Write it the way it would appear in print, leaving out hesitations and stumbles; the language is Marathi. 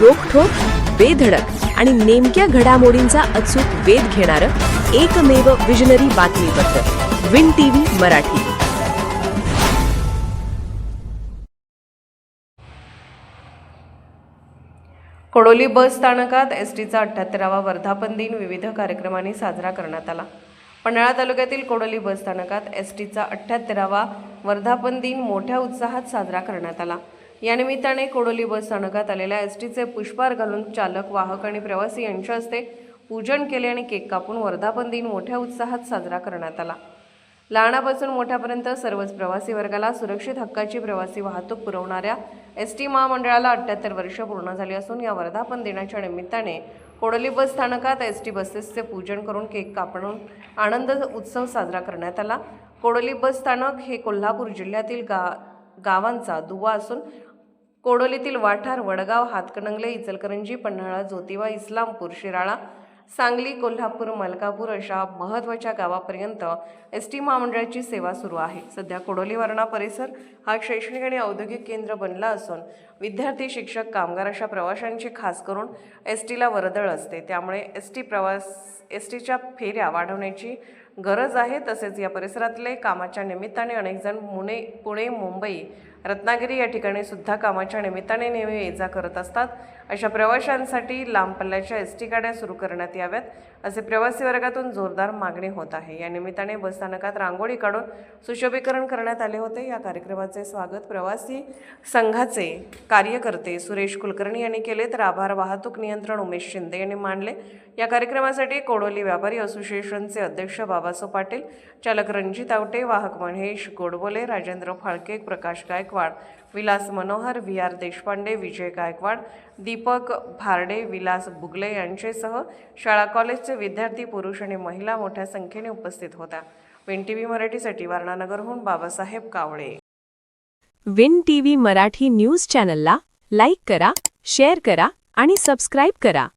रोखठोक, बेधडक आणि नेमक्या घडामोडींचा अचूक वेध घेणारं एकमेव विजनरी बातमीपत्र विन टीव्ही मराठी. कोडोली बस स्थानकात एसटीचा 78वा वर्धापन दिन विविध कार्यक्रमांनी साजरा करण्यात आला. पन्हाळा तालुक्यातील कोडोली बस स्थानकात एसटीचा 78वा वर्धापन दिन मोठ्या उत्साहात साजरा करण्यात आला. या निमित्ताने कोडोली बस स्थानकात आलेल्या एसटीचे पुष्पहार घालून चालक, वाहक आणि प्रवासी यांच्या हस्ते पूजन केले आणि केक कापून वर्धापन दिन मोठ्या उत्साहात साजरा करण्यात आला. लहानापासून मोठ्यापर्यंत सर्वच प्रवासी वर्गाला सुरक्षित हक्काची प्रवासी वाहतूक पुरवणाऱ्या एसटी महामंडळाला 78 वर्ष पूर्ण झाली असून या वर्धापन दिनाच्या निमित्ताने कोडोली बस स्थानकात एसटी बसेसचे पूजन करून केक कापून आनंद उत्सव साजरा करण्यात आला. कोडोली बस स्थानक हे कोल्हापूर जिल्ह्यातील गावांचा दुवा असून कोडोलीतील वाठार, वडगाव, हातकणंगले, इचलकरंजी, पन्हाळा, ज्योतिबा, इस्लामपूर, शिराळा, सांगली, कोल्हापूर, मलकापूर अशा महत्त्वाच्या गावापर्यंत एसटी महामंडळाची सेवा सुरू आहे. सध्या कोडोली वारणा परिसर हा शैक्षणिक आणि औद्योगिक केंद्र बनला असून विद्यार्थी, शिक्षक, कामगार अशा प्रवाशांची खास करून एसटीला वर्दळ असते. त्यामुळे एसटीच्या फेऱ्या वाढवण्याची गरज आहे. तसेच या परिसरातले कामाच्या निमित्ताने अनेक जण पुणे, मुंबई, रत्नागिरी या ठिकाणी सुद्धा कामाच्या निमित्ताने नेहमी ये-जा करत असतात. अशा प्रवाशांसाठी लांब पल्ल्याच्या एसटी गाड्या सुरू करण्यात याव्यात असे प्रवासी वर्गातून जोरदार मागणी होत आहे. या निमित्ताने बसस्थानकात रांगोळी काढून सुशोभीकरण करण्यात आले होते. या कार्यक्रमाचे स्वागत प्रवासी संघाचे कार्यकर्ते सुरेश कुलकर्णी यांनी केले, तर आभार वाहतूक नियंत्रण उमेश शिंदे यांनी मानले. या कार्यक्रमासाठी कोडोली व्यापारी असोसिएशनचे अध्यक्ष बाबासो पाटील, चालक रणजित आवटे, वाहक महेश गोडबोले, राजेंद्र फाळके, प्रकाश गायकवाड, विलास मनोहर, व्ही.आर. देशपांडे, विजय गायकवाड, दीपक भारडे, विलास बुगले यांच्यासह शाळा कॉलेजचे विद्यार्थी, पुरुष आणि महिला मोठ्या संख्येने उपस्थित होत्या. विन टीव्ही मराठीसाठी वारणानगरहून बाबासाहेब कावळे. विन टीव्ही मराठी न्यूज चॅनलला लाईक करा, शेअर करा आणि सबस्क्राईब करा.